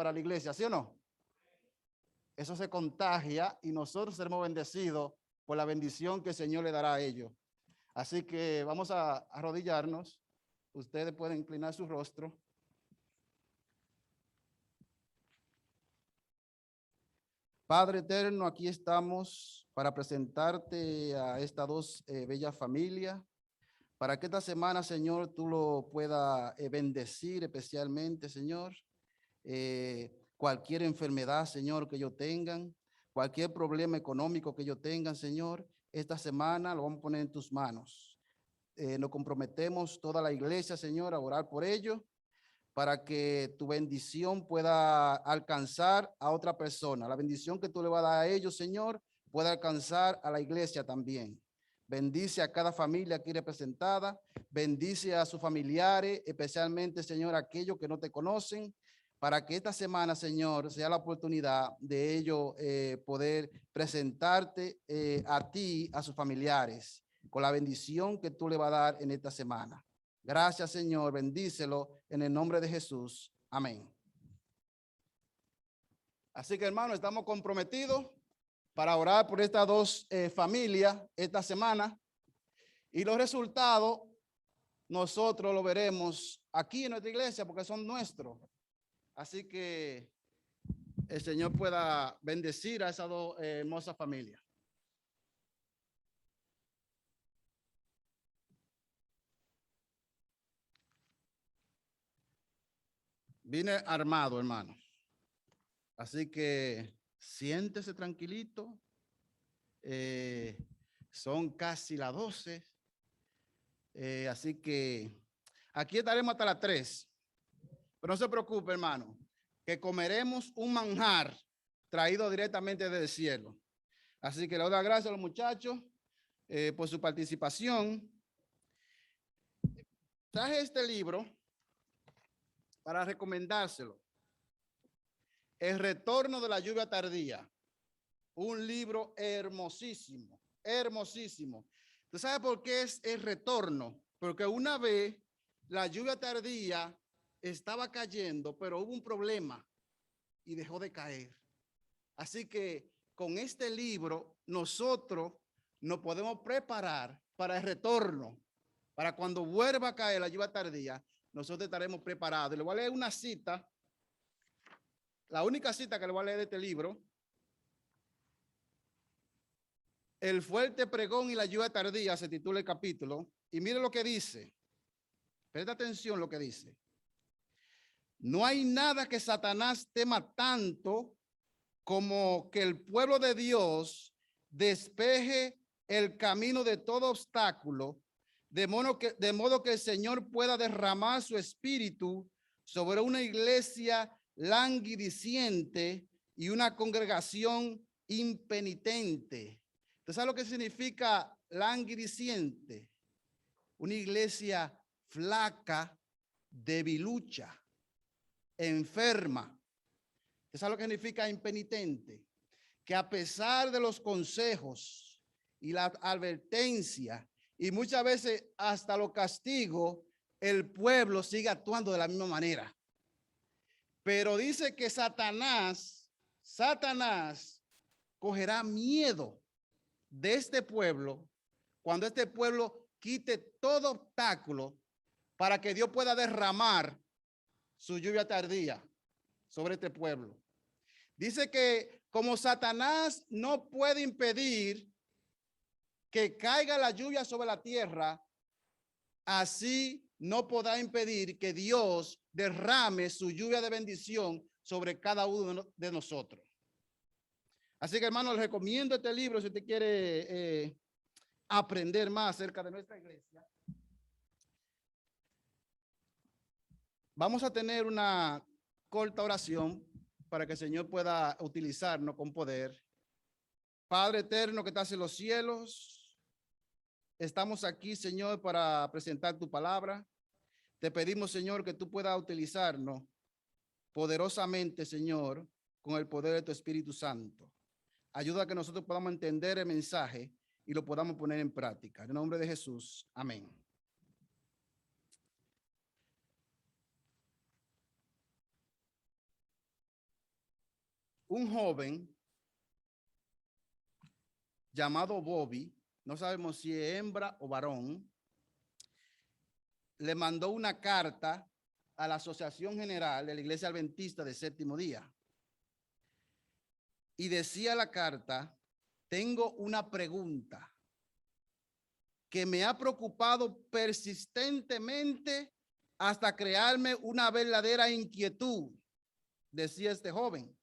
para la iglesia, ¿sí o no? Eso se contagia y nosotros seremos bendecidos por la bendición que el Señor le dará a ellos. Así que vamos a arrodillarnos. Ustedes pueden inclinar su rostro. Padre eterno, aquí estamos para presentarte a estas dos bellas familias, para que esta semana, Señor, tú lo puedas bendecir especialmente, Señor. Cualquier enfermedad, Señor, que ellos tengan, cualquier problema económico que ellos tengan, Señor, esta semana lo vamos a poner en tus manos. Nos comprometemos toda la iglesia, Señor, a orar por ellos, para que tu bendición pueda alcanzar a otra persona. La bendición que tú le vas a dar a ellos, Señor, pueda alcanzar a la iglesia también. Bendice a cada familia aquí representada. Bendice a sus familiares, especialmente, Señor, aquellos que no te conocen, para que esta semana, Señor, sea la oportunidad de ellos poder presentarte a ti, a sus familiares, con la bendición que tú le vas a dar en esta semana. Gracias, Señor. Bendícelo en el nombre de Jesús. Amén. Así que, hermano, estamos comprometidos para orar por estas dos familias esta semana. Y los resultados nosotros lo veremos aquí en nuestra iglesia porque son nuestros. Así que el Señor pueda bendecir a esas dos hermosas familias. Vine armado, hermano. Así que siéntese tranquilito. Son casi las 12. Así que aquí estaremos hasta las 3. Pero no se preocupe, hermano, que comeremos un manjar traído directamente desde el cielo. Así que le doy las gracias a los muchachos por su participación. Traje este libro para recomendárselo. El retorno de la lluvia tardía. Un libro hermosísimo, hermosísimo. ¿Tú sabes por qué es el retorno? Porque una vez la lluvia tardía estaba cayendo, pero hubo un problema y dejó de caer. Así que con este libro nosotros nos podemos preparar para el retorno, para cuando vuelva a caer la lluvia tardía, nosotros estaremos preparados. Le voy a leer una cita, la única cita que le voy a leer de este libro. El fuerte pregón y la lluvia tardía se titula el capítulo. Y mire lo que dice. Presta atención lo que dice. No hay nada que Satanás tema tanto como que el pueblo de Dios despeje el camino de todo obstáculo, de modo que el Señor pueda derramar su espíritu sobre una iglesia languideciente y una congregación impenitente. ¿Usted sabe lo que significa languideciente? Una iglesia flaca, debilucha, enferma. ¿Usted sabe lo que significa impenitente? Que a pesar de los consejos y la advertencia y muchas veces hasta los castigos, el pueblo sigue actuando de la misma manera. Pero dice que Satanás cogerá miedo de este pueblo cuando este pueblo quite todo obstáculo para que Dios pueda derramar su lluvia tardía sobre este pueblo. Dice que como Satanás no puede impedir que caiga la lluvia sobre la tierra, así no podrá impedir que Dios derrame su lluvia de bendición sobre cada uno de nosotros. Así que, hermano, les recomiendo este libro si usted quiere aprender más acerca de nuestra iglesia. Vamos a tener una corta oración para que el Señor pueda utilizarnos con poder. Padre eterno que estás en los cielos, estamos aquí, Señor, para presentar tu palabra. Te pedimos, Señor, que tú puedas utilizarnos poderosamente, Señor, con el poder de tu Espíritu Santo. Ayuda a que nosotros podamos entender el mensaje y lo podamos poner en práctica. En el nombre de Jesús. Amén. un joven llamado Bobby, no sabemos si es hembra o varón, le mandó una carta a la Asociación General de la Iglesia Adventista del Séptimo Día. Y decía la carta: tengo una pregunta que me ha preocupado persistentemente hasta crearme una verdadera inquietud, decía este joven.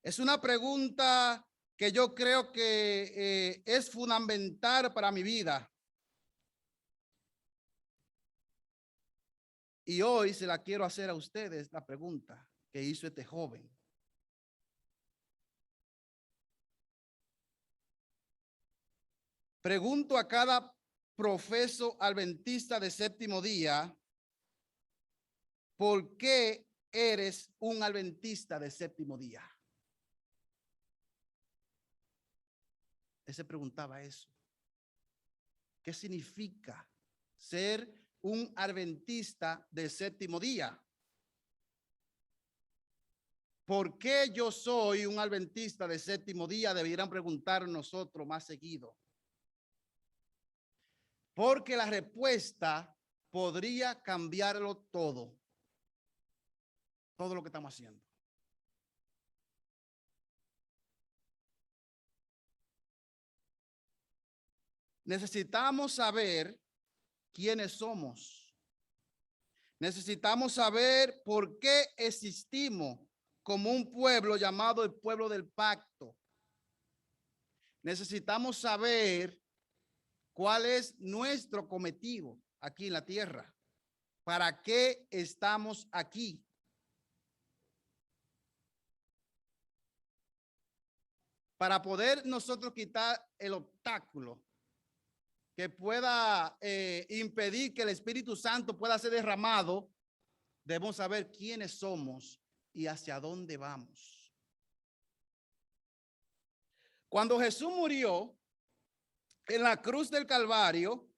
Es una pregunta que yo creo que es fundamental para mi vida. Y hoy se la quiero hacer a ustedes, la pregunta que hizo este joven. Pregunto a cada profeso adventista de séptimo día, ¿por qué eres un adventista de séptimo día? Él se preguntaba eso. ¿Qué significa ser un adventista del séptimo día? ¿Por qué yo soy un adventista de séptimo día? Debieran preguntar nosotros más seguido. Porque la respuesta podría cambiarlo todo. Todo lo que estamos haciendo. Necesitamos saber quiénes somos. Necesitamos saber por qué existimos como un pueblo llamado el pueblo del pacto. Necesitamos saber cuál es nuestro cometido aquí en la tierra. ¿Para qué estamos aquí? Para poder nosotros quitar el obstáculo que pueda impedir que el Espíritu Santo pueda ser derramado, debemos saber quiénes somos y hacia dónde vamos. Cuando Jesús murió en la cruz del Calvario,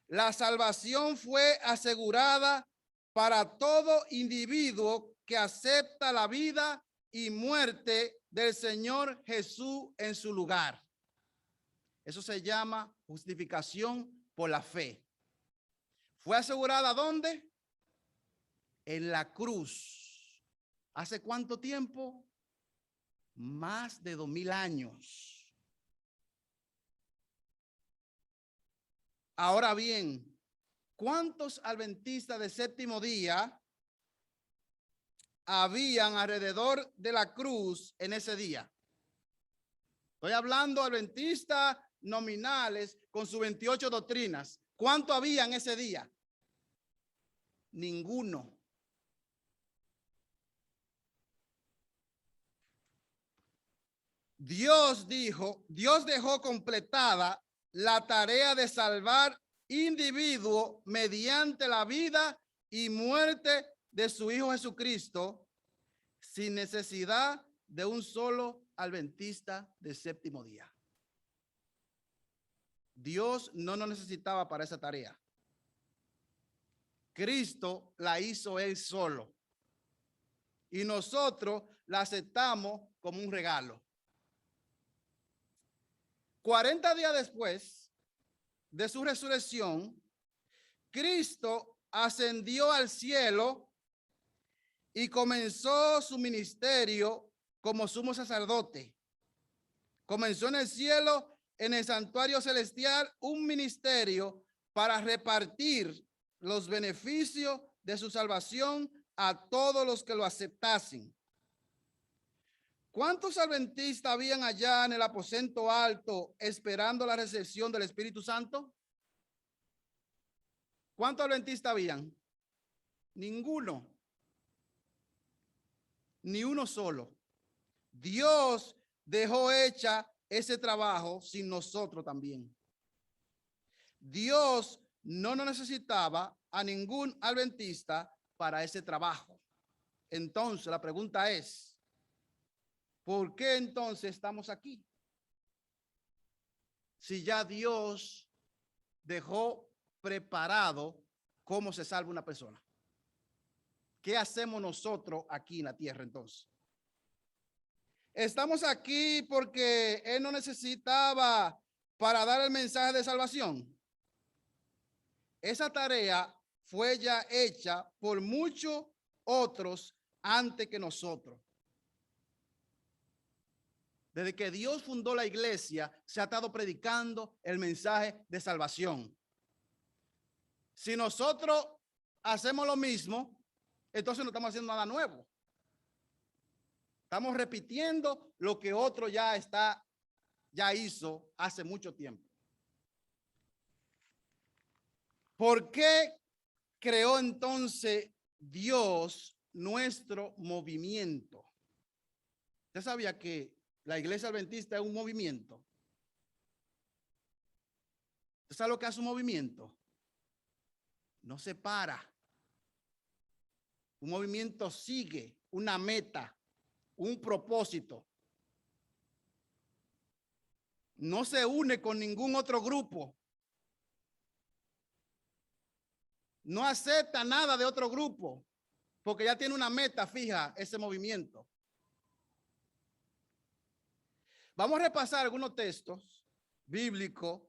la salvación fue asegurada para todo individuo que acepta la vida y muerte del Señor Jesús en su lugar. Eso se llama justificación por la fe. ¿Fue asegurada dónde? En la cruz. ¿Hace cuánto tiempo? Más de 2000 años. Ahora bien, ¿cuántos adventistas de séptimo día habían alrededor de la cruz en ese día? Estoy hablando de adventistas nominales con sus 28 doctrinas. ¿Cuánto había en ese día? Ninguno. Dios dejó completada la tarea de salvar individuos mediante la vida y muerte de su Hijo Jesucristo, sin necesidad de un solo adventista de séptimo día. Dios no nos necesitaba para esa tarea. Cristo la hizo él solo. Y nosotros la aceptamos como un regalo. 40 días después de su resurrección, Cristo ascendió al cielo y comenzó su ministerio como sumo sacerdote. Comenzó en el cielo, en el santuario celestial, un ministerio para repartir los beneficios de su salvación a todos los que lo aceptasen. ¿Cuántos adventistas habían allá en el aposento alto esperando la recepción del Espíritu Santo? ¿Cuántos adventistas habían? Ninguno. Ni uno solo. Dios dejó hecha ese trabajo sin nosotros también. Dios no nos necesitaba a ningún adventista para ese trabajo. Entonces la pregunta es, ¿por qué entonces estamos aquí? Si ya Dios dejó preparado cómo se salva una persona. ¿qué hacemos nosotros aquí en la tierra entonces? Estamos aquí porque Él no necesitaba para dar el mensaje de salvación. Esa tarea fue ya hecha por muchos otros antes que nosotros. Desde que Dios fundó la iglesia, se ha estado predicando el mensaje de salvación. Si nosotros hacemos lo mismo, entonces no estamos haciendo nada nuevo. Estamos repitiendo lo que otro ya hizo hace mucho tiempo. ¿Por qué creó entonces Dios nuestro movimiento? ¿Usted sabía que la iglesia adventista es un movimiento? ¿Usted sabe lo que hace un movimiento? No se para. Un movimiento sigue una meta, un propósito. No se une con ningún otro grupo. No acepta nada de otro grupo, porque ya tiene una meta fija ese movimiento. Vamos a repasar algunos textos bíblicos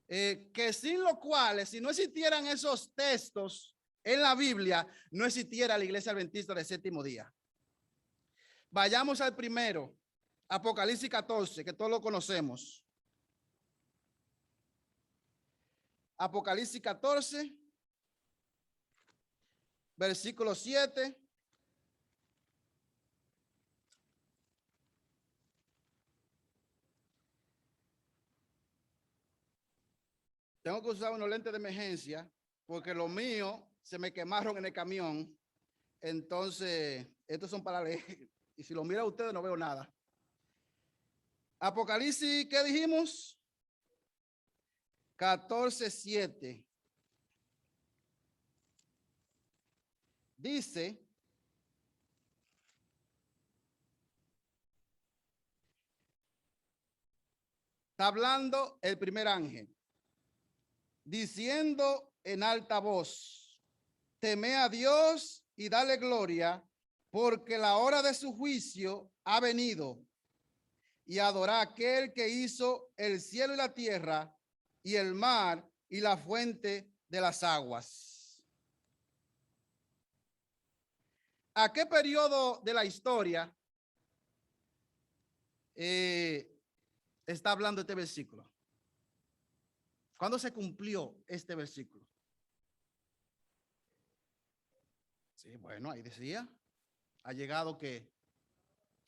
que sin los cuales, si no existieran esos textos en la Biblia, no existiera la iglesia adventista del séptimo día. Vayamos al primero, Apocalipsis 14, que todos lo conocemos. Apocalipsis 14, versículo 7. Tengo que usar unos lentes de emergencia porque los míos se me quemaron en el camión. Entonces, estos son para leer. Y si lo mira ustedes, no veo nada. Apocalipsis, ¿qué dijimos? 14:7. Dice: está hablando el primer ángel, diciendo en alta voz: teme a Dios y dale gloria, porque la hora de su juicio ha venido, y adorá a aquel que hizo el cielo y la tierra y el mar y la fuente de las aguas. ¿A qué periodo de la historia está hablando este versículo? ¿Cuándo se cumplió este versículo? Sí, bueno, ahí decía, ha llegado que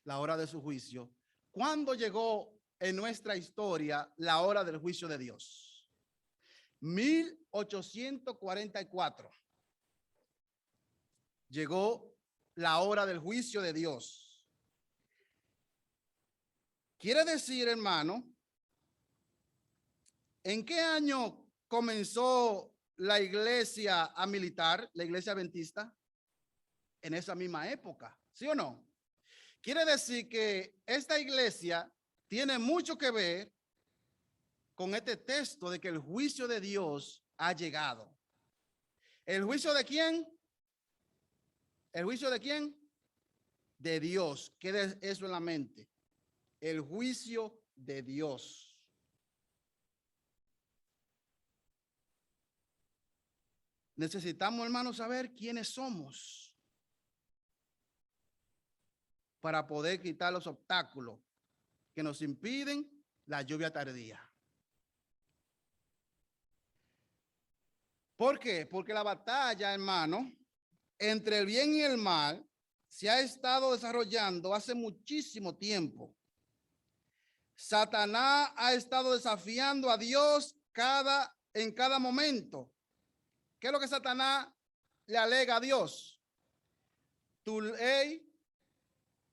la hora de su juicio. ¿Cuándo llegó en nuestra historia la hora del juicio de Dios? 1844. Llegó la hora del juicio de Dios. Quiere decir, hermano, ¿en qué año comenzó la iglesia a militar, la iglesia adventista? En esa misma época, ¿sí o no? Quiere decir que esta iglesia tiene mucho que ver con este texto de que el juicio de Dios ha llegado. ¿El juicio de quién? ¿El juicio de quién? De Dios. Quede eso en la mente. El juicio de Dios. Necesitamos, hermanos, saber quiénes somos para poder quitar los obstáculos que nos impiden la lluvia tardía. ¿Por qué? Porque la batalla, hermano, entre el bien y el mal se ha estado desarrollando hace muchísimo tiempo. Satanás ha estado desafiando a Dios en cada momento. ¿Qué es lo que Satanás le alega a Dios? Tu ley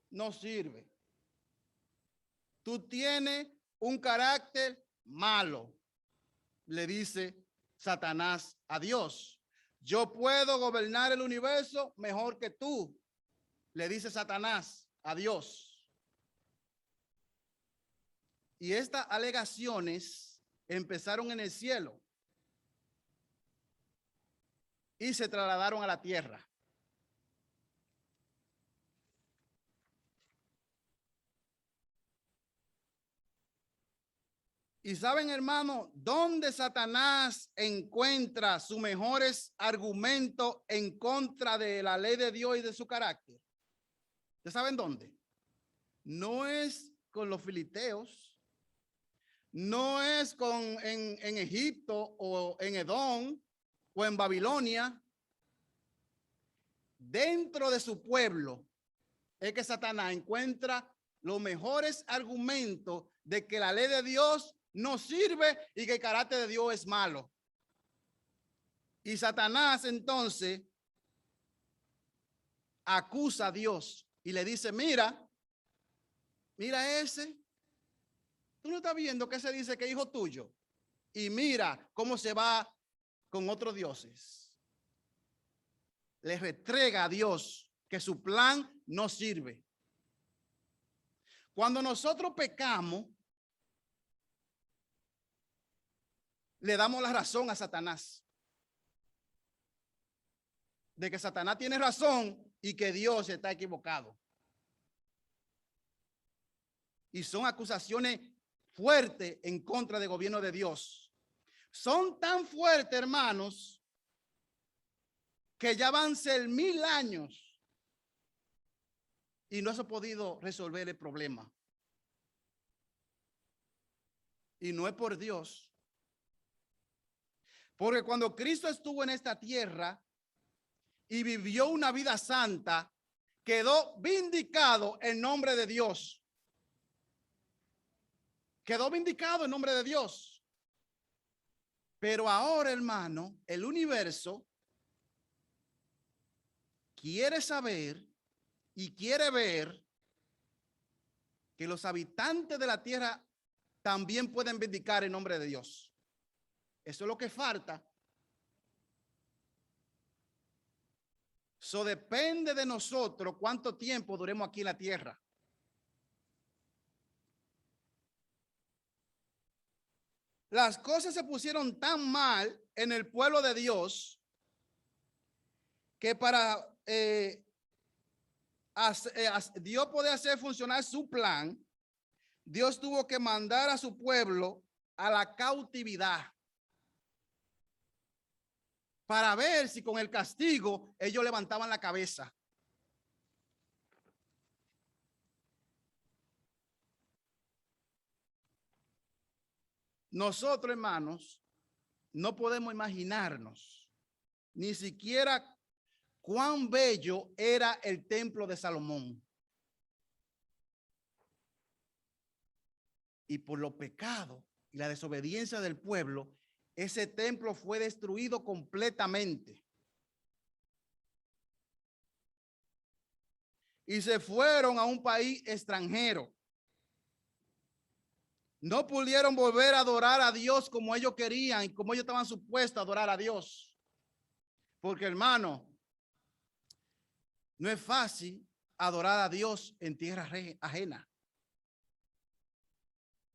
no sirve. Tú tienes un carácter malo, le dice Satanás a Dios. Yo puedo gobernar el universo mejor que tú, le dice Satanás a Dios. Y estas alegaciones empezaron en el cielo y se trasladaron a la tierra. Y saben, hermano, dónde Satanás encuentra sus mejores argumentos en contra de la ley de Dios y de su carácter. ¿Ustedes saben dónde? No es con los filisteos, no es en Egipto o en Edom o en Babilonia. Dentro de su pueblo es que Satanás encuentra los mejores argumentos de que la ley de Dios no sirve y que el carácter de Dios es malo. Y Satanás entonces acusa a Dios y le dice, mira ese, tú no estás viendo que se dice que es hijo tuyo, y mira cómo se va con otros dioses. Le restrega a Dios que su plan no sirve. Cuando nosotros pecamos, le damos la razón a Satanás, de que Satanás tiene razón y que Dios está equivocado. Y son acusaciones fuertes en contra del gobierno de Dios. Son tan fuertes, hermanos, que ya van 6,000 años y no se ha podido resolver el problema. Y no es por Dios. Porque cuando Cristo estuvo en esta tierra y vivió una vida santa, quedó vindicado en nombre de Dios. Quedó vindicado en nombre de Dios. Pero ahora, hermano, el universo quiere saber y quiere ver que los habitantes de la tierra también pueden vindicar en nombre de Dios. Eso es lo que falta. Eso depende de nosotros cuánto tiempo duremos aquí en la tierra. Las cosas se pusieron tan mal en el pueblo de Dios que para Dios poder hacer funcionar su plan, Dios tuvo que mandar a su pueblo a la cautividad para ver si con el castigo ellos levantaban la cabeza. Nosotros, hermanos, no podemos imaginarnos ni siquiera cuán bello era el templo de Salomón. Y por los pecados y la desobediencia del pueblo, ese templo fue destruido completamente. Y se fueron a un país extranjero. No pudieron volver a adorar a Dios como ellos querían y como ellos estaban supuestos a adorar a Dios. Porque, hermano, no es fácil adorar a Dios en tierra ajena.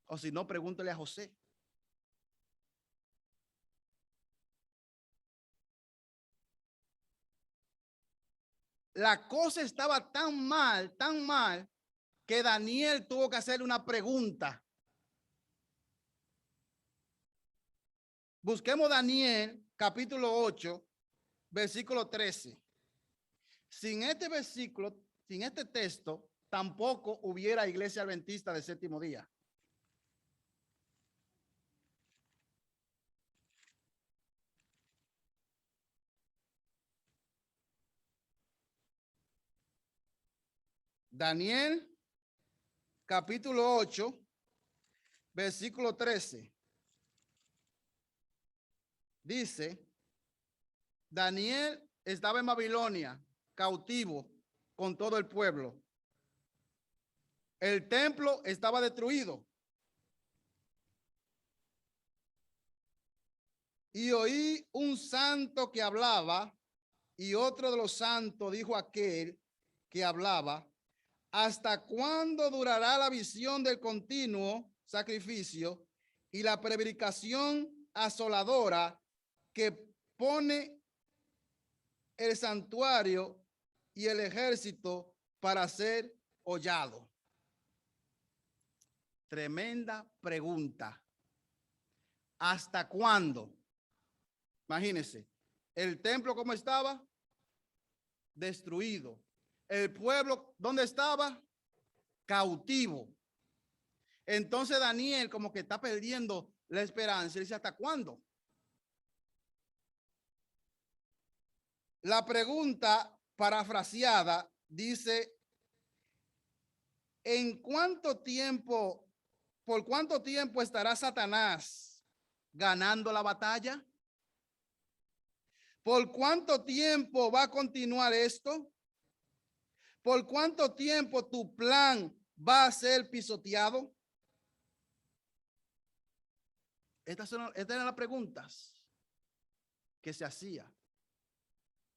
O si no, pregúntele a José. La cosa estaba tan mal, que Daniel tuvo que hacerle una pregunta. Busquemos Daniel, capítulo 8, versículo 13. Sin este versículo, sin este texto, tampoco hubiera iglesia adventista del séptimo día. Daniel, capítulo 8, versículo 13. Dice, Daniel estaba en Babilonia, cautivo con todo el pueblo. El templo estaba destruido. Y oí un santo que hablaba, y otro de los santos dijo a aquel que hablaba, ¿hasta cuándo durará la visión del continuo sacrificio y la prevaricación asoladora que pone el santuario y el ejército para ser hollado? Tremenda pregunta. ¿Hasta cuándo? Imagínense, el templo ¿cómo estaba? Destruido. El pueblo ¿dónde estaba? Cautivo. Entonces Daniel como que está perdiendo la esperanza. Dice, ¿hasta cuándo? La pregunta parafraseada dice, ¿en cuánto tiempo, por cuánto tiempo estará Satanás ganando la batalla? ¿Por cuánto tiempo va a continuar esto? ¿Por cuánto tiempo tu plan va a ser pisoteado? Estas eran las preguntas que se hacía.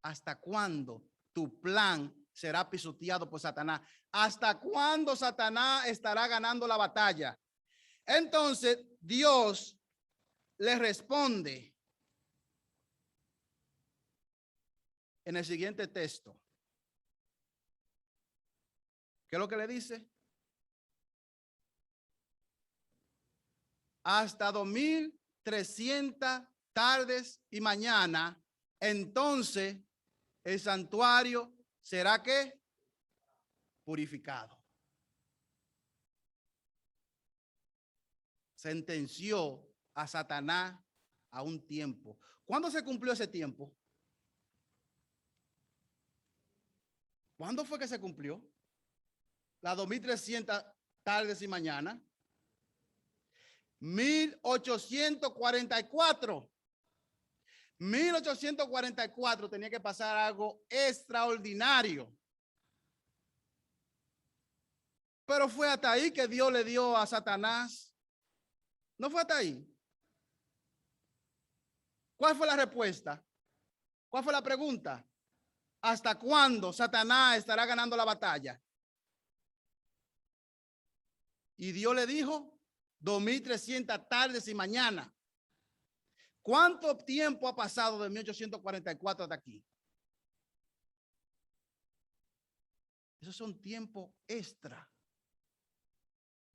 ¿Hasta cuándo tu plan será pisoteado por Satanás? ¿Hasta cuándo Satanás estará ganando la batalla? Entonces Dios le responde en el siguiente texto. ¿Qué es lo que le dice? Hasta 2300 tardes y mañana, entonces el santuario será ¿qué? Purificado. Sentenció a Satanás a un tiempo. ¿Cuándo se cumplió ese tiempo? ¿Cuándo fue que se cumplió? Las 2300 tardes y mañana. 1844. 1844 tenía que pasar algo extraordinario. Pero fue hasta ahí que Dios le dio a Satanás. No fue hasta ahí. ¿Cuál fue la respuesta? ¿Cuál fue la pregunta? ¿Hasta cuándo Satanás estará ganando la batalla? Y Dios le dijo 2300 tardes y mañana. ¿Cuánto tiempo ha pasado de 1844 hasta aquí? Esos son tiempos extra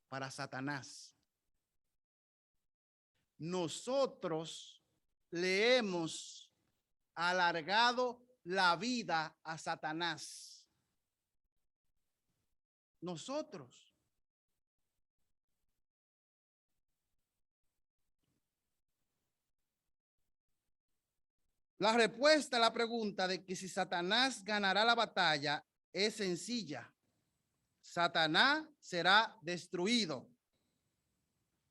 para Satanás. Nosotros le hemos alargado la vida a Satanás. Nosotros. La respuesta a la pregunta de que si Satanás ganará la batalla es sencilla. Satanás será destruido.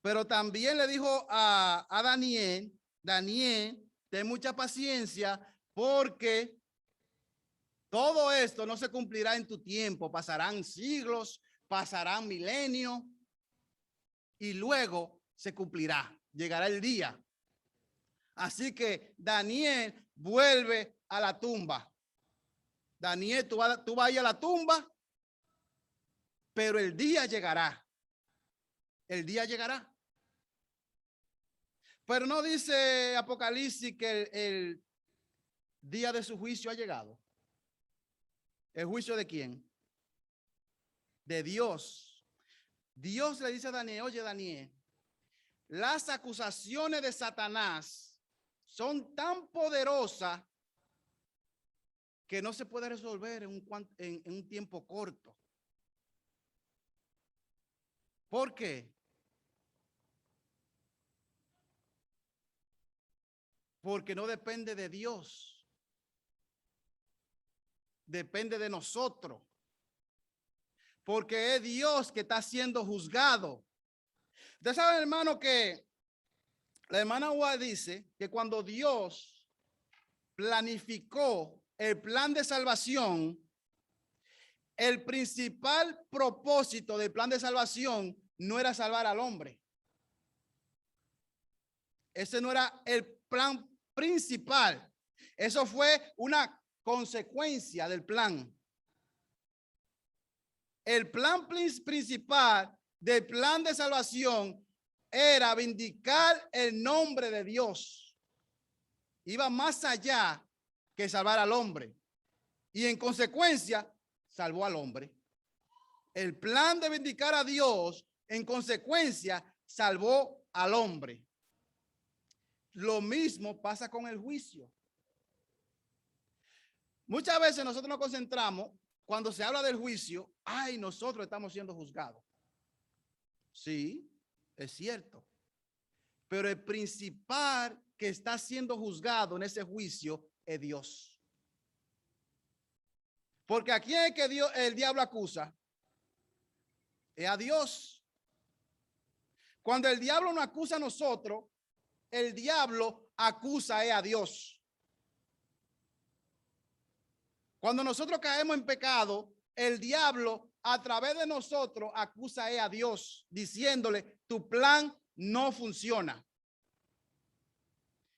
Pero también le dijo a Daniel, Daniel, ten mucha paciencia porque todo esto no se cumplirá en tu tiempo. Pasarán siglos, pasarán milenios y luego se cumplirá. Llegará el día. Así que Daniel vuelve a la tumba. Daniel, tú vas a ir a la tumba, pero el día llegará. El día llegará. Pero no dice Apocalipsis que el día de su juicio ha llegado. ¿El juicio de quién? De Dios. Dios le dice a Daniel, oye Daniel, las acusaciones de Satanás son tan poderosas que no se puede resolver en un tiempo corto. ¿Por qué? Porque no depende de Dios. Depende de nosotros. Porque es Dios que está siendo juzgado. Ustedes saben, hermano, que la hermana Ua dice que cuando Dios planificó el plan de salvación, el principal propósito del plan de salvación no era salvar al hombre. Ese no era el plan principal. Eso fue una consecuencia del plan. El plan principal del plan de salvación era vindicar el nombre de Dios. Iba más allá que salvar al hombre. Y en consecuencia, salvó al hombre. El plan de vindicar a Dios, en consecuencia, salvó al hombre. Lo mismo pasa con el juicio. Muchas veces nosotros nos concentramos cuando se habla del juicio, ay, nosotros estamos siendo juzgados. Sí, es cierto. Pero el principal que está siendo juzgado en ese juicio es Dios. Porque ¿a quién es que el diablo acusa? Es a Dios. Cuando el diablo nos acusa a nosotros, el diablo acusa a Dios. Cuando nosotros caemos en pecado, el diablo a través de nosotros acusa a Dios, diciéndole, tu plan no funciona.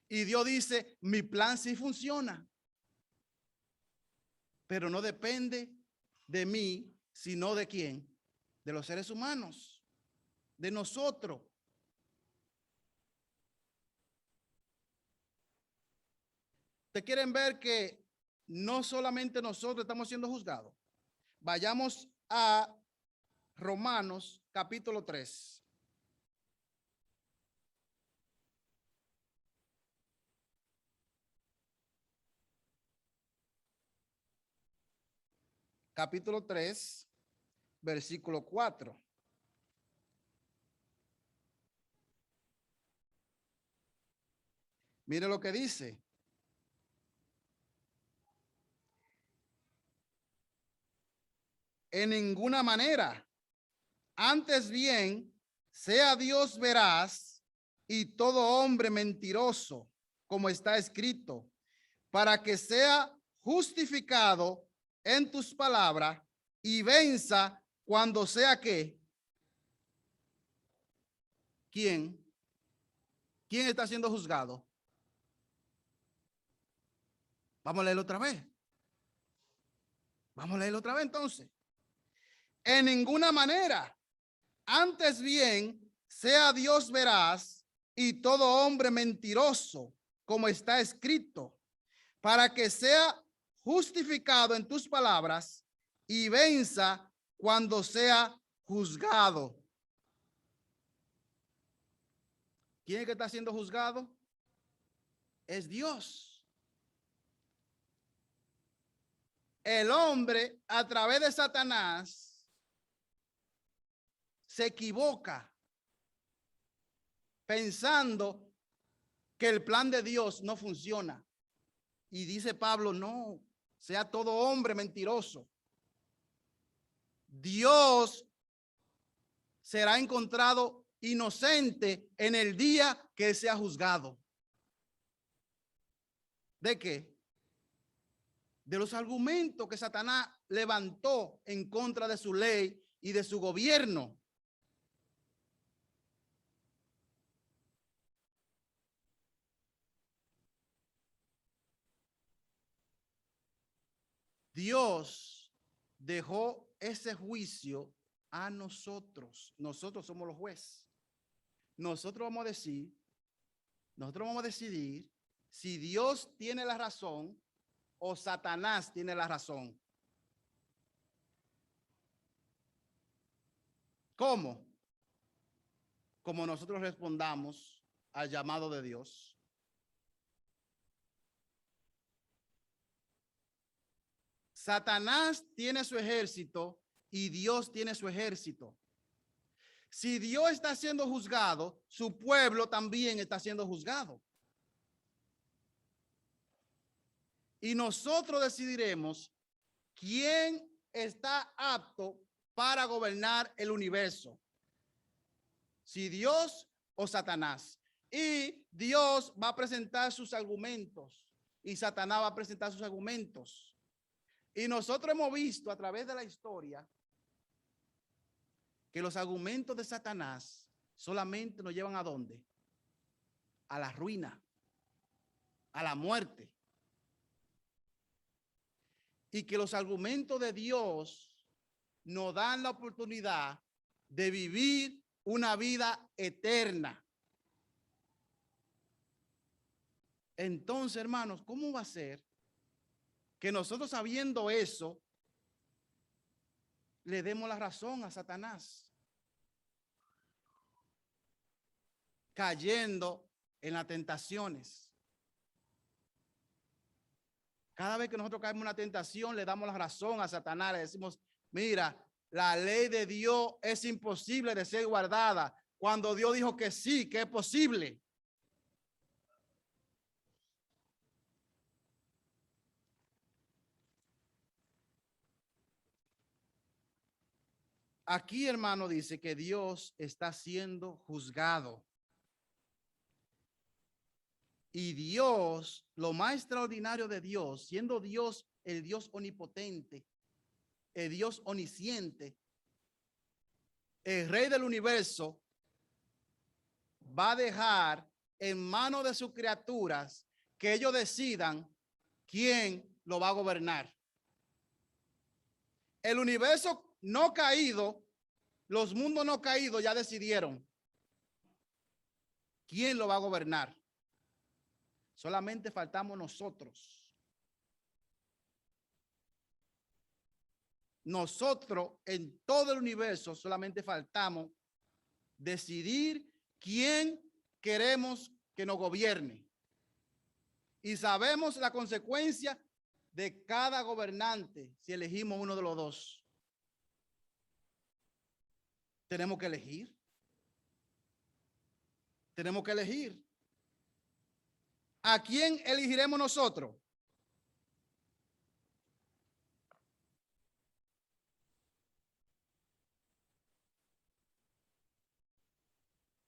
Y Dios dice, mi plan sí funciona. Pero no depende de mí, sino de quién, de los seres humanos, de nosotros. ¿Ustedes quieren ver que no solamente nosotros estamos siendo juzgados? Vayamos a Romanos capítulo 3. Capítulo 3, versículo 4. Mire lo que dice. En ninguna manera. Antes bien, sea Dios veraz y todo hombre mentiroso, como está escrito, para que sea justificado en tus palabras y venza cuando sea que. ¿Quién? ¿Quién está siendo juzgado? Vamos a leerlo otra vez. Vamos a leerlo otra vez entonces. En ninguna manera. Antes bien, sea Dios veraz y todo hombre mentiroso, como está escrito, para que sea justificado en tus palabras y venza cuando sea juzgado. ¿Quién es que está siendo juzgado? Es Dios. El hombre, a través de Satanás, se equivoca pensando que el plan de Dios no funciona. Y dice Pablo, no, sea todo hombre mentiroso. Dios será encontrado inocente en el día que sea juzgado. ¿De qué? De los argumentos que Satanás levantó en contra de su ley y de su gobierno. Dios dejó ese juicio a nosotros. Nosotros somos los jueces. Nosotros vamos a decidir si Dios tiene la razón o Satanás tiene la razón. ¿Cómo? Como nosotros respondamos al llamado de Dios. Satanás tiene su ejército y Dios tiene su ejército. Si Dios está siendo juzgado, su pueblo también está siendo juzgado. Y nosotros decidiremos quién está apto para gobernar el universo. Si Dios o Satanás. Y Dios va a presentar sus argumentos y Satanás va a presentar sus argumentos. Y nosotros hemos visto a través de la historia que los argumentos de Satanás solamente nos llevan ¿a dónde? A la ruina, a la muerte. Y que los argumentos de Dios nos dan la oportunidad de vivir una vida eterna. Entonces, hermanos, ¿cómo va a ser que nosotros, sabiendo eso, le demos la razón a Satanás? Cayendo en las tentaciones. Cada vez que nosotros caemos en una tentación, le damos la razón a Satanás, le decimos, mira, la ley de Dios es imposible de ser guardada, cuando Dios dijo que sí, que es posible. Aquí, hermano, dice que Dios está siendo juzgado. Y Dios, lo más extraordinario de Dios, siendo Dios el Dios omnipotente, el Dios omnisciente, el Rey del universo, va a dejar en manos de sus criaturas que ellos decidan quién lo va a gobernar. El universo no caído, los mundos no caídos ya decidieron quién lo va a gobernar. Solamente faltamos nosotros. Nosotros en todo el universo solamente faltamos decidir quién queremos que nos gobierne. Y sabemos la consecuencia de cada gobernante si elegimos uno de los dos. Tenemos que elegir. Tenemos que elegir. ¿A quién elegiremos nosotros?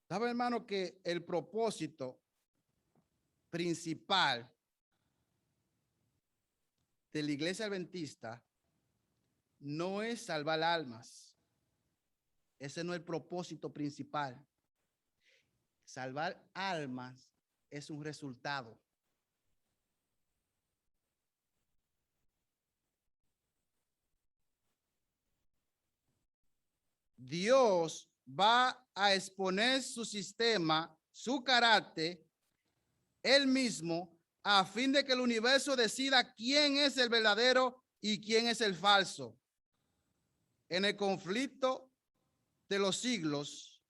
¿Sabe, hermano, que el propósito principal de la iglesia adventista no es salvar almas? Ese no es el propósito principal. Salvar almas es un resultado. Dios va a exponer su sistema, su carácter, él mismo, a fin de que el universo decida quién es el verdadero y quién es el falso. En el conflicto de los siglos,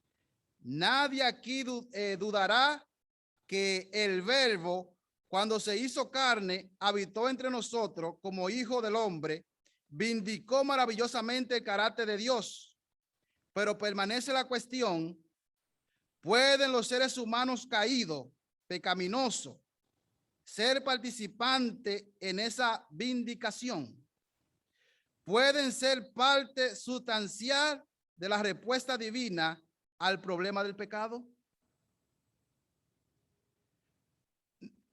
nadie aquí dudará que el Verbo, cuando se hizo carne, habitó entre nosotros como hijo del hombre, vindicó maravillosamente el carácter de Dios. Pero permanece la cuestión, ¿pueden los seres humanos caídos, pecaminosos, ser participantes en esa vindicación? ¿Pueden ser parte sustancial de la respuesta divina al problema del pecado?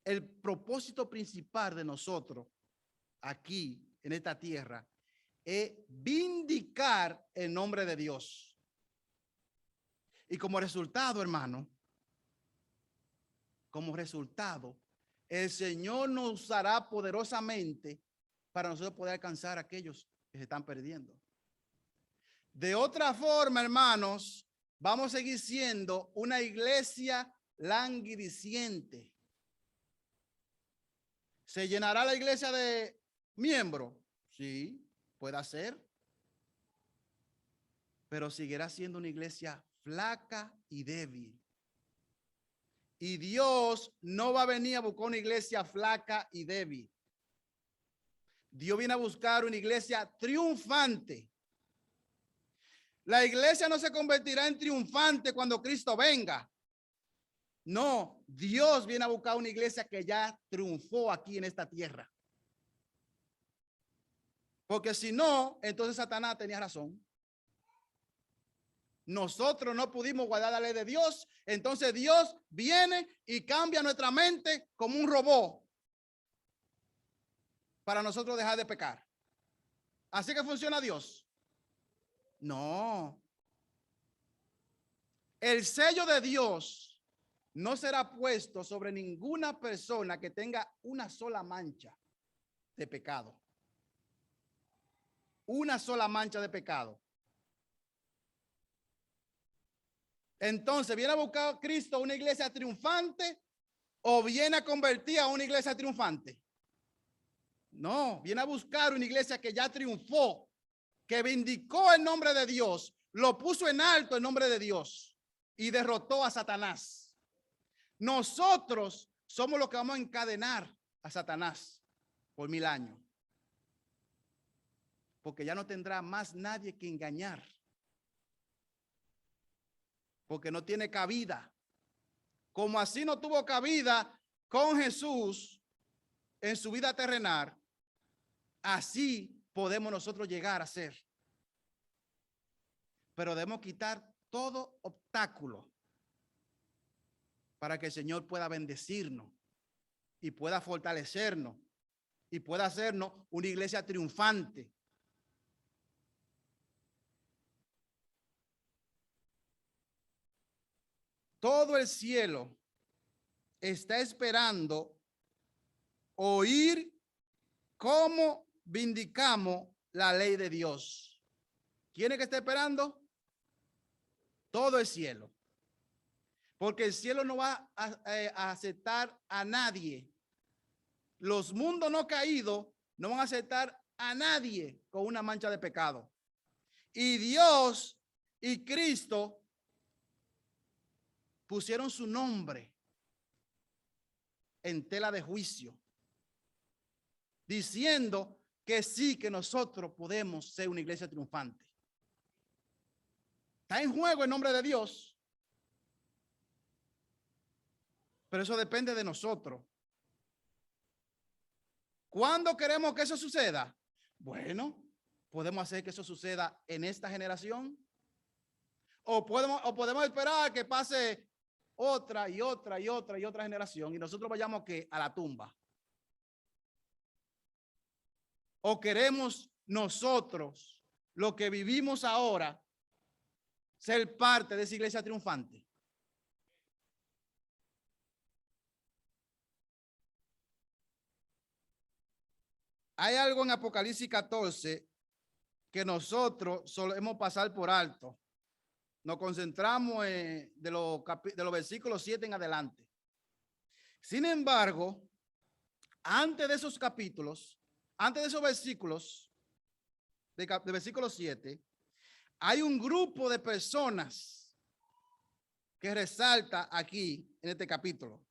El propósito principal de nosotros aquí en esta tierra es vindicar el nombre de Dios. Y como resultado, hermano, como resultado, el Señor nos usará poderosamente para nosotros poder alcanzar a aquellos que se están perdiendo. De otra forma, hermanos, vamos a seguir siendo una iglesia languideciente. ¿Se llenará la iglesia de miembros? Sí, puede ser. Pero seguirá siendo una iglesia flaca y débil. Y Dios no va a venir a buscar una iglesia flaca y débil. Dios viene a buscar una iglesia triunfante. La iglesia no se convertirá en triunfante cuando Cristo venga. No, Dios viene a buscar una iglesia que ya triunfó aquí en esta tierra. Porque si no, entonces Satanás tenía razón. Nosotros no pudimos guardar la ley de Dios, entonces Dios viene y cambia nuestra mente como un robot para nosotros dejar de pecar. ¿Así que funciona Dios? No. El sello de Dios no será puesto sobre ninguna persona que tenga una sola mancha de pecado. Una sola mancha de pecado. Entonces, ¿viene a buscar Cristo una iglesia triunfante o viene a convertir a una iglesia triunfante? No, viene a buscar una iglesia que ya triunfó, que vindicó el nombre de Dios, lo puso en alto el nombre de Dios y derrotó a Satanás. nosotros somos los que vamos a encadenar a Satanás por 1000 años. Porque ya no tendrá más nadie que engañar. Porque no tiene cabida. Como así no tuvo cabida con Jesús en su vida terrenal, así podemos nosotros llegar a ser. Pero debemos quitar todo obstáculo para que el Señor pueda bendecirnos y pueda fortalecernos y pueda hacernos una iglesia triunfante. Todo el cielo está esperando oír cómo vindicamos la ley de Dios. ¿Quién es que está esperando? Todo el cielo. Porque el cielo no va a aceptar a nadie. Los mundos no caídos no van a aceptar a nadie con una mancha de pecado. Y Dios y Cristo pusieron su nombre en tela de juicio, diciendo que sí, que nosotros podemos ser una iglesia triunfante. Está en juego el nombre de Dios, pero eso depende de nosotros. ¿Cuándo queremos que eso suceda? Bueno, podemos hacer que eso suceda en esta generación, o podemos esperar que pase otra y otra y otra y otra generación y nosotros vayamos a la tumba. ¿O queremos nosotros, lo que vivimos ahora, ser parte de esa iglesia triunfante? Hay algo en Apocalipsis 14 que nosotros solemos pasar por alto. Nos concentramos de los versículos 7 en adelante. Sin embargo, antes de esos capítulos, antes de esos versículos, de versículo 7, hay un grupo de personas que resalta aquí en este capítulo.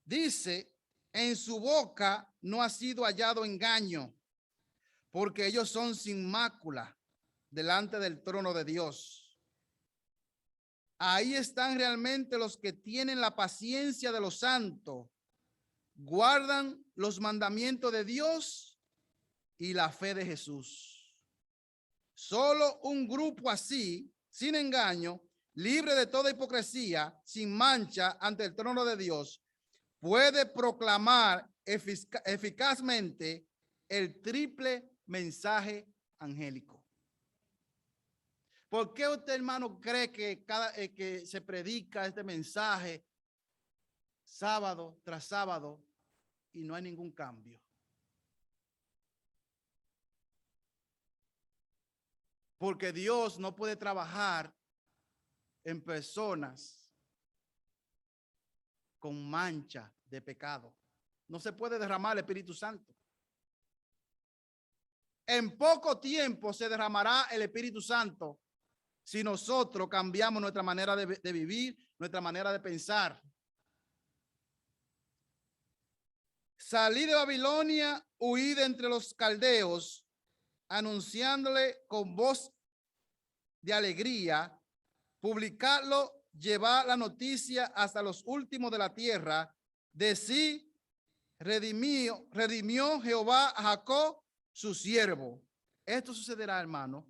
Dice, en su boca no ha sido hallado engaño, porque ellos son sin mácula delante del trono de Dios. Ahí están realmente los que tienen la paciencia de los santos, guardan los mandamientos de Dios y la fe de Jesús. Solo un grupo así, sin engaño, libre de toda hipocresía, sin mancha ante el trono de Dios, puede proclamar eficazmente el triple mensaje angélico. ¿Por qué usted, hermano, cree que cada que se predica este mensaje sábado tras sábado y no hay ningún cambio? Porque Dios no puede trabajar en personas con mancha de pecado. No se puede derramar el Espíritu Santo. En poco tiempo se derramará el Espíritu Santo si nosotros cambiamos nuestra manera de vivir, nuestra manera de pensar. Salí de Babilonia, huí de entre los caldeos, anunciándole con voz de alegría, publicarlo, llevar la noticia hasta los últimos de la tierra, de sí redimió Jehová a Jacob, su siervo. Esto sucederá, hermano,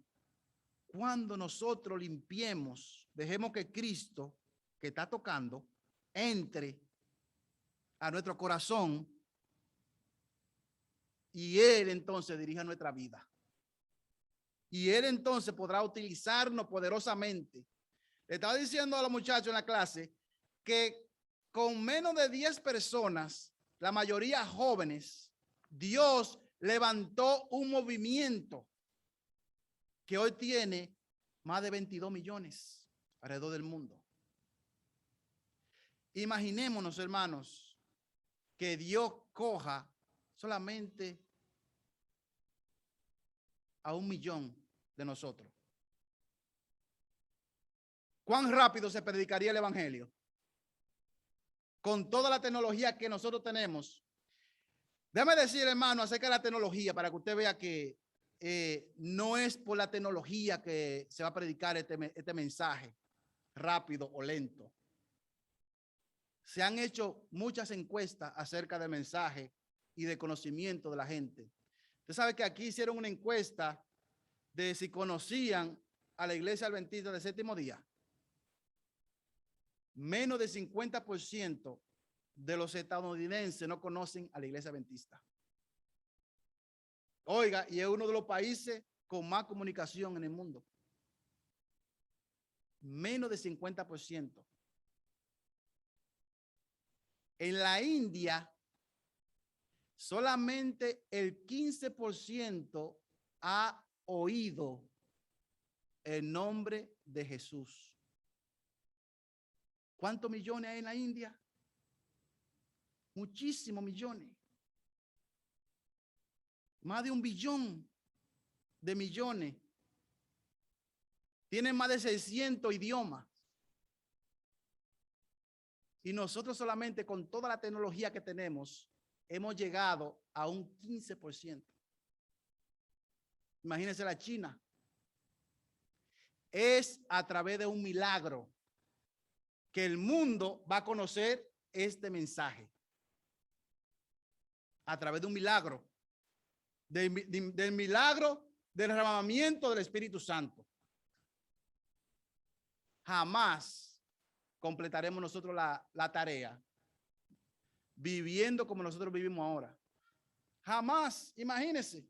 cuando nosotros limpiemos, dejemos que Cristo, que está tocando, entre a nuestro corazón y Él entonces dirija nuestra vida. Y Él entonces podrá utilizarnos poderosamente. Le estaba diciendo a los muchachos en la clase que con menos de 10 personas, la mayoría jóvenes, Dios levantó un movimiento que hoy tiene más de 22 millones alrededor del mundo. Imaginémonos, hermanos, que Dios coja solamente a 1 millón de nosotros. ¿Cuán rápido se predicaría el evangelio? Con toda la tecnología que nosotros tenemos. Déjame decir, hermano, acerca de la tecnología, para que usted vea que no es por la tecnología que se va a predicar este mensaje rápido o lento. Se han hecho muchas encuestas acerca del mensaje y de conocimiento de la gente. Usted sabe que aquí hicieron una encuesta de si conocían a la Iglesia Adventista del Séptimo Día. Menos del 50% de los estadounidenses no conocen a la Iglesia Adventista. Oiga, y es uno de los países con más comunicación en el mundo. Menos del 50%. En la India, solamente el 15% ha oído el nombre de Jesús. ¿Cuántos millones hay en la India? Muchísimos millones. Más de 1 billón de millones. Tienen más de 600 idiomas. Y nosotros solamente con toda la tecnología que tenemos, hemos llegado a un 15%. Imagínense la China. Es a través de un milagro que el mundo va a conocer este mensaje. A través de un milagro. Del milagro del derramamiento del Espíritu Santo. Jamás completaremos nosotros la tarea viviendo como nosotros vivimos ahora. Jamás, imagínense.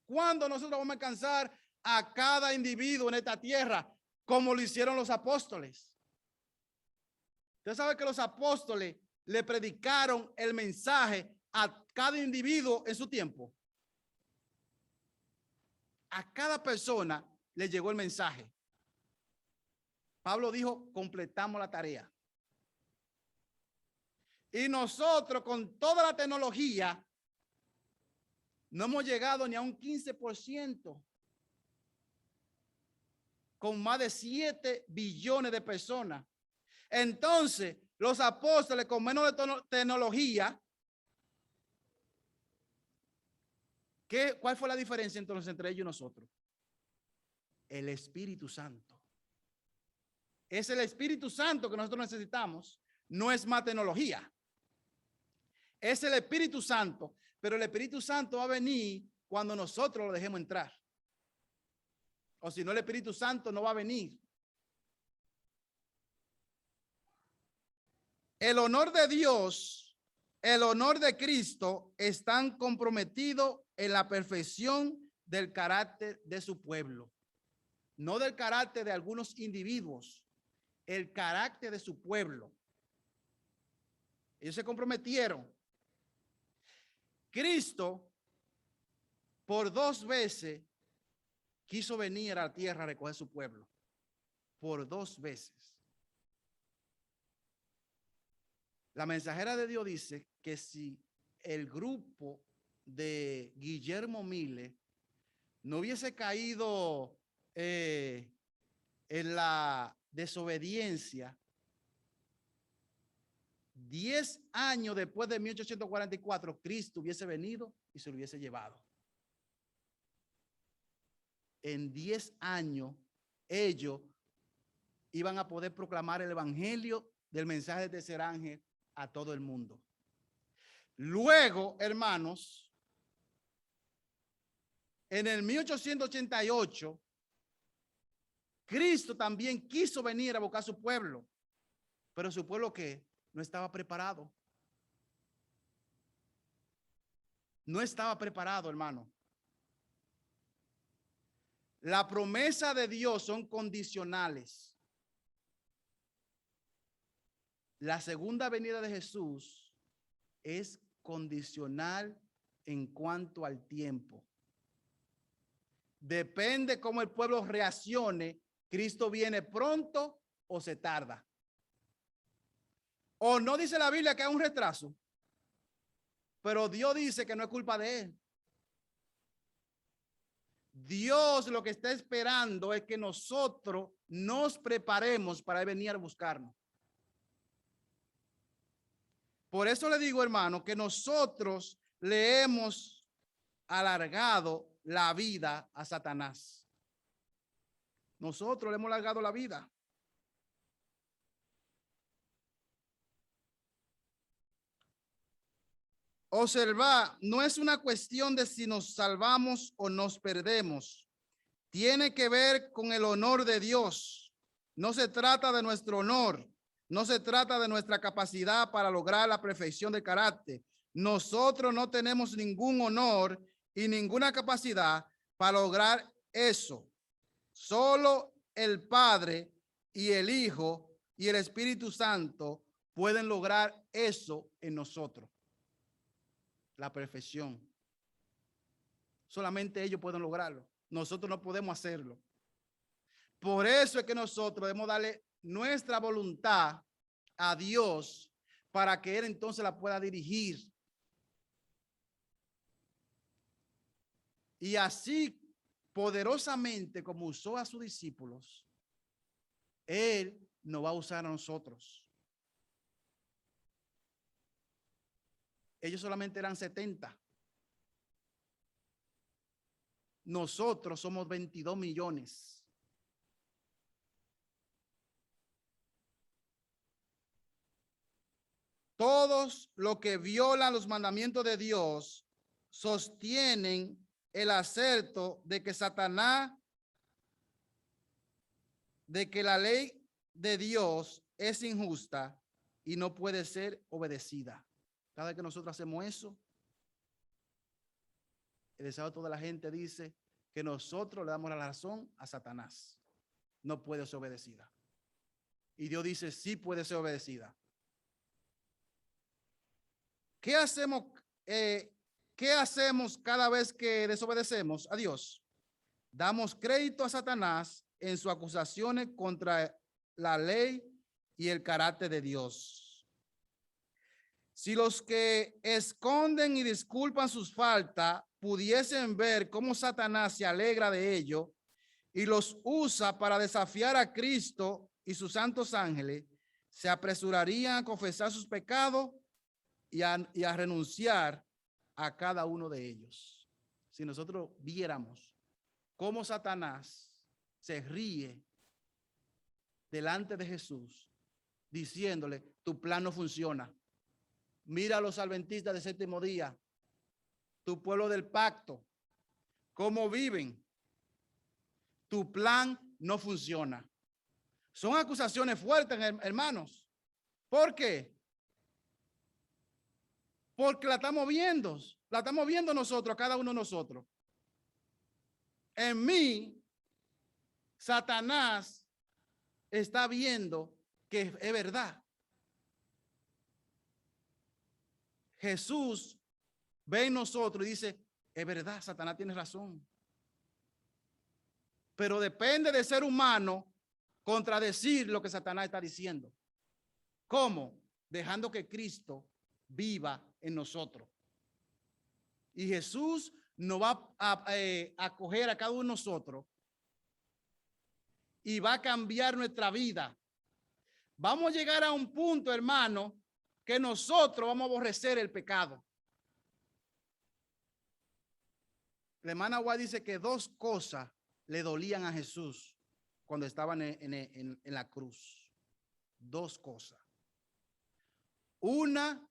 ¿Cuándo nosotros vamos a alcanzar a cada individuo en esta tierra como lo hicieron los apóstoles? Usted sabe que los apóstoles le predicaron el mensaje a cada individuo en su tiempo. A cada persona le llegó el mensaje. Pablo dijo, completamos la tarea. Y nosotros con toda la tecnología no hemos llegado ni a un 15%. Con más de 7 billones de personas. Entonces, los apóstoles con menos de tecnología, ¿cuál fue la diferencia entonces entre ellos y nosotros? El Espíritu Santo. Es el Espíritu Santo que nosotros necesitamos, no es más tecnología. Es el Espíritu Santo, pero el Espíritu Santo va a venir cuando nosotros lo dejemos entrar. O si no, el Espíritu Santo no va a venir. El honor de Dios, el honor de Cristo están comprometidos en la perfección del carácter de su pueblo. No del carácter de algunos individuos, el carácter de su pueblo. Ellos se comprometieron. Cristo por 2 veces quiso venir a la tierra a recoger su pueblo. Por 2 veces. La mensajera de Dios dice que si el grupo de Guillermo Mille no hubiese caído en la desobediencia, 10 años después de 1844, Cristo hubiese venido y se lo hubiese llevado. En 10 años, ellos iban a poder proclamar el evangelio del mensaje de tercer ángel a todo el mundo. Luego, hermanos, en el 1888, Cristo también quiso venir a buscar a su pueblo, pero su pueblo ¿qué? No estaba preparado. No estaba preparado, hermano. La promesa de Dios son condicionales. La segunda venida de Jesús es condicional en cuanto al tiempo. Depende cómo el pueblo reaccione. Cristo viene pronto o se tarda. O no dice la Biblia que hay un retraso, pero Dios dice que no es culpa de él. Dios lo que está esperando es que nosotros nos preparemos para venir a buscarnos. Por eso le digo, hermano, que nosotros le hemos alargado la vida a Satanás. Nosotros le hemos alargado la vida. Observa, no es una cuestión de si nos salvamos o nos perdemos. Tiene que ver con el honor de Dios. No se trata de nuestro honor. No se trata de nuestra capacidad para lograr la perfección de carácter. Nosotros no tenemos ningún honor y ninguna capacidad para lograr eso. Solo el Padre y el Hijo y el Espíritu Santo pueden lograr eso en nosotros. La perfección. Solamente ellos pueden lograrlo. Nosotros no podemos hacerlo. Por eso es que nosotros debemos darle nuestra voluntad a Dios para que Él entonces la pueda dirigir. Y así poderosamente como usó a sus discípulos, Él nos va a usar a nosotros. Ellos solamente eran 70. Nosotros somos 22 millones. Todos los que violan los mandamientos de Dios sostienen el acerto de que Satanás, de que la ley de Dios es injusta y no puede ser obedecida. Cada vez que nosotros hacemos eso, el deseo de la gente dice que nosotros le damos la razón a Satanás. No puede ser obedecida. Y Dios dice, sí puede ser obedecida. ¿Qué hacemos cada vez que desobedecemos a Dios? Damos crédito a Satanás en sus acusaciones contra la ley y el carácter de Dios. Si los que esconden y disculpan sus faltas pudiesen ver cómo Satanás se alegra de ello y los usa para desafiar a Cristo y sus santos ángeles, se apresurarían a confesar sus pecados y a renunciar a cada uno de ellos. Si nosotros viéramos cómo Satanás se ríe delante de Jesús, diciéndole, tu plan no funciona. Mira a los adventistas del séptimo día, tu pueblo del pacto, cómo viven. Tu plan no funciona. Son acusaciones fuertes, hermanos. ¿Por qué? Porque la estamos viendo nosotros, cada uno de nosotros. En mí, Satanás está viendo que es verdad. Jesús ve en nosotros y dice, es verdad, Satanás tiene razón. Pero depende del ser humano contradecir lo que Satanás está diciendo. ¿Cómo? Dejando que Cristo viva en nosotros. Y Jesús nos va a acoger a cada uno de nosotros y va a cambiar nuestra vida. Vamos a llegar a un punto, hermano, que nosotros vamos a aborrecer el pecado. La hermana Guay dice que dos cosas le dolían a Jesús cuando estaban en la cruz. Dos cosas. Una,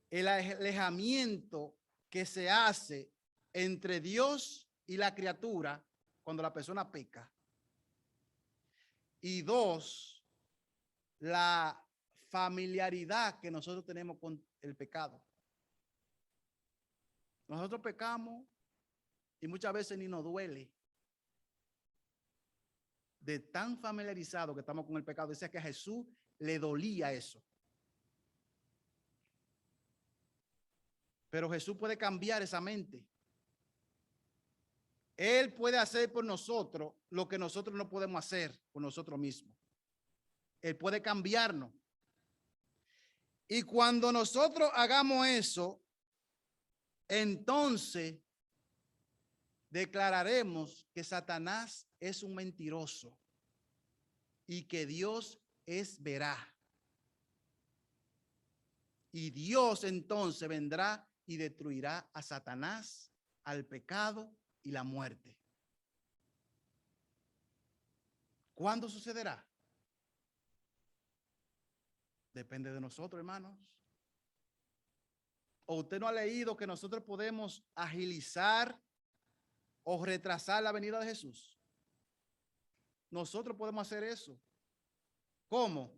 el alejamiento que se hace entre Dios y la criatura cuando la persona peca. Y dos, la familiaridad que nosotros tenemos con el pecado. Nosotros pecamos y muchas veces ni nos duele. De tan familiarizado que estamos con el pecado. Dice que a Jesús le dolía eso. Pero Jesús puede cambiar esa mente. Él puede hacer por nosotros lo que nosotros no podemos hacer por nosotros mismos. Él puede cambiarnos. Y cuando nosotros hagamos eso, entonces declararemos que Satanás es un mentiroso y que Dios es veraz. Y Dios entonces vendrá y destruirá a Satanás, al pecado y la muerte. ¿Cuándo sucederá? Depende de nosotros, hermanos. ¿O usted no ha leído que nosotros podemos agilizar o retrasar la venida de Jesús? Nosotros podemos hacer eso. ¿Cómo?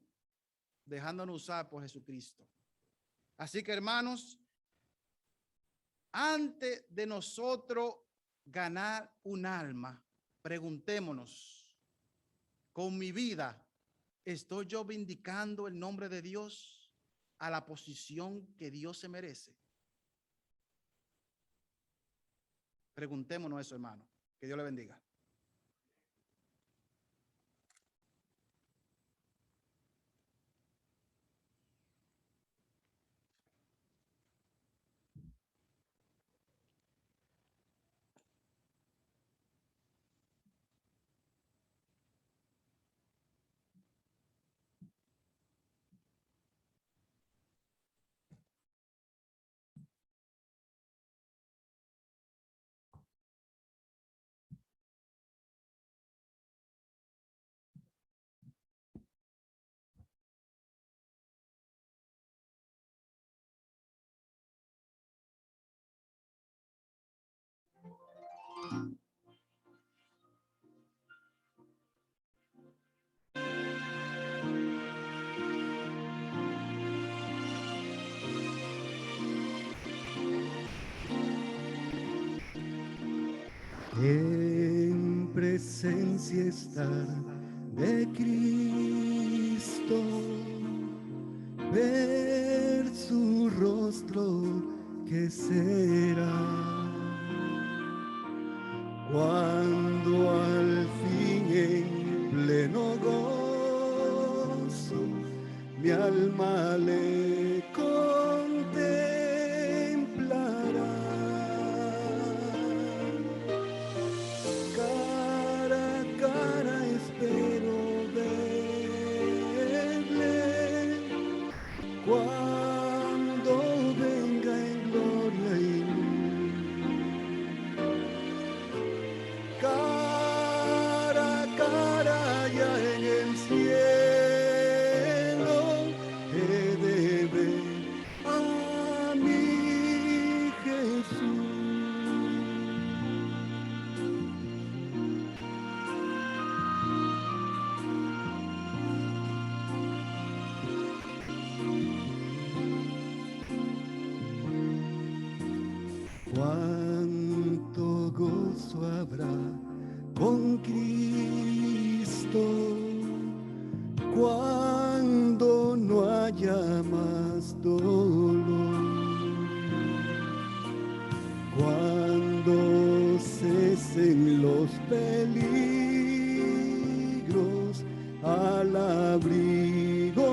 Dejándonos usar por Jesucristo. Así que, hermanos, antes de nosotros ganar un alma, preguntémonos, con mi vida, ¿estoy yo vindicando el nombre de Dios a la posición que Dios se merece? Preguntémonos eso, hermano. Que Dios le bendiga. En presencia estar de Cristo, ver su rostro que será cuando al fin en pleno gozo mi alma le contemplará. Cara a cara espero verle cuando venga en gloria y cara a cara ya en el cielo he de ver a mi Jesús. Cuánto gozo habrá con Cristo cuando no haya más dolor, cuando cesen los peligros al abrigo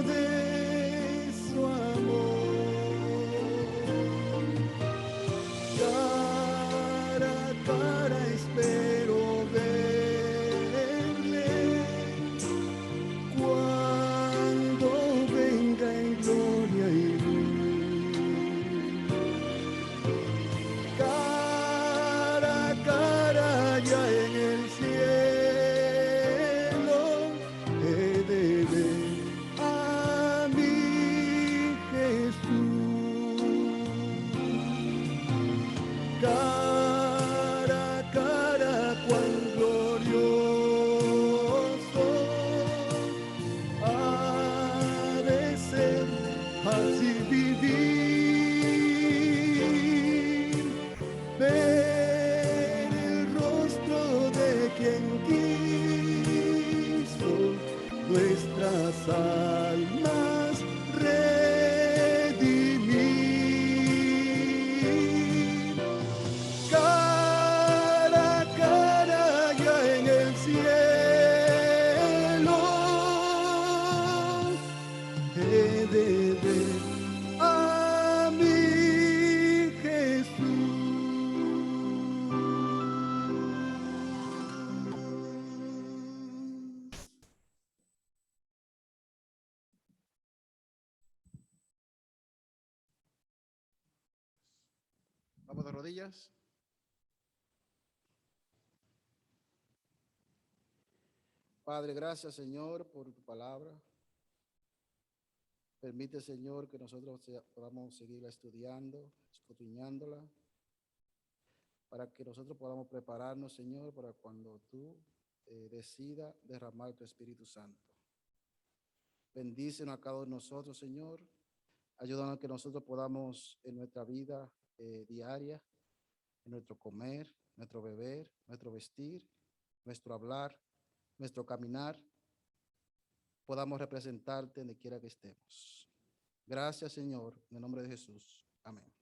de su amor. Cara a cara espero verle cuando venga en gloria y cara a cara ya en el cielo he de ver Vamos de rodillas. Padre, gracias, Señor, por tu palabra. Permite, Señor, que nosotros podamos seguirla estudiando, escudriñándola, para que nosotros podamos prepararnos, Señor, para cuando tú decidas derramar tu Espíritu Santo. Bendícenos a cada uno de nosotros, Señor. Ayúdanos a que nosotros podamos en nuestra vida diaria, en nuestro comer, nuestro beber, nuestro vestir, nuestro hablar, nuestro caminar, podamos representarte donde quiera que estemos. Gracias, Señor, en el nombre de Jesús. Amén.